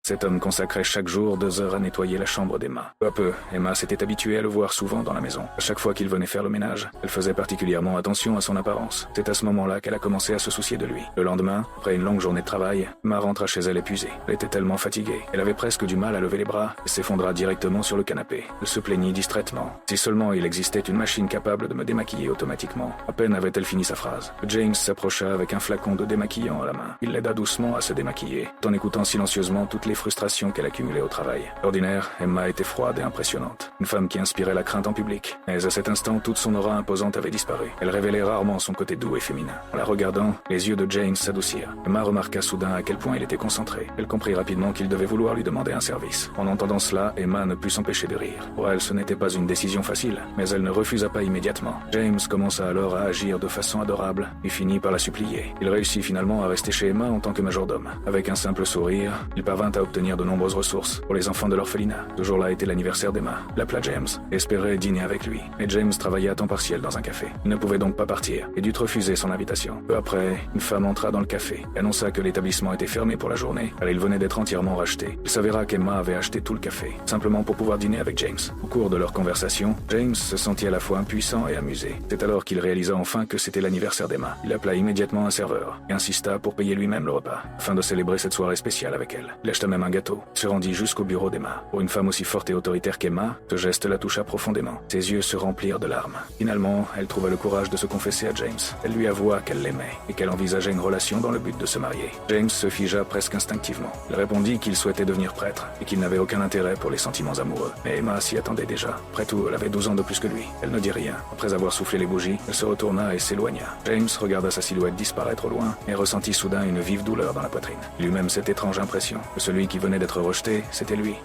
Cet homme consacrait chaque jour 2 heures à nettoyer la chambre d'Emma. Peu à peu, Emma s'était habituée à le voir souvent dans la maison. À chaque fois qu'il venait faire le ménage, elle faisait particulièrement attention à son apparence. C'est à ce moment-là qu'elle a commencé à se soucier de lui. Le lendemain, après une longue journée de travail, Emma rentra chez elle épuisée. Elle était tellement fatiguée. Elle avait presque du mal à lever les bras et s'effondra directement sur le canapé. Elle se plaignit distraitement. Si seulement il existait une machine capable de me démaquiller automatiquement. À peine avait-elle fini sa phrase. James s'approcha avec un flacon de démaquillant à la main. Il l'aida doucement à se démaquiller, tout en écoutant silencieusement toutes les frustrations qu'elle accumulait au travail. D'ordinaire, Emma était froide et impressionnante. Une femme qui inspirait la crainte en public. Mais à cet instant, toute son aura imposante avait disparu. Elle révélait rarement son côté doux et féminin. En la regardant, les yeux de James s'adoucirent. Emma remarqua soudain à quel point il était concentré. Elle comprit rapidement qu'il devait vouloir lui demander un service. En entendant cela, Emma ne put s'empêcher de rire. Pour elle, ce n'était pas une décision facile, mais elle ne refusa pas immédiatement. James commença alors à agir de façon adorable et finit par la supplier. Il réussit finalement à rester chez Emma en tant que majordome. Avec un simple sourire, il parvint à obtenir de nombreuses ressources pour les enfants de l'orphelinat. Ce jour-là était l'anniversaire d'Emma. L'appela James et espérait dîner avec lui. Mais James travaillait à temps partiel dans un café. Il ne pouvait donc pas partir et dut refuser son invitation. Peu après, une femme entra dans le café et annonça que l'établissement était fermé pour la journée car il venait d'être entièrement racheté. Il s'avéra qu'Emma avait acheté tout le café, simplement pour pouvoir dîner avec James. Au cours de leur conversation, James se sentit à la fois impuissant et amusé. C'est alors qu'il réalisa enfin que c'était l'anniversaire d'Emma. Il appela immédiatement un serveur et insista pour payer lui-même le repas, afin de célébrer cette soirée spéciale avec elle. Il acheta même un gâteau, se rendit jusqu'au bureau d'Emma. Pour une femme aussi forte et autoritaire qu'Emma, ce geste la toucha profondément. Ses yeux se remplirent de larmes. Finalement, elle trouva le courage de se confesser à James. Elle lui avoua qu'elle l'aimait et qu'elle envisageait une relation dans le but de se marier. James se figea presque instinctivement. Il répondit qu'il souhaitait devenir prêtre et qu'il n'avait aucun intérêt pour les sentiments amoureux. Mais Emma s'y attendait déjà. Après tout, elle avait 12 ans de plus que lui. Elle ne dit rien. Après avoir soufflé les bougies, elle se retourna et s'éloigna. James regarda sa silhouette disparaître au loin et ressentit soudain une vive douleur dans la poitrine. Il eut même cette étrange impression que celui qui venait d'être rejeté, c'était lui.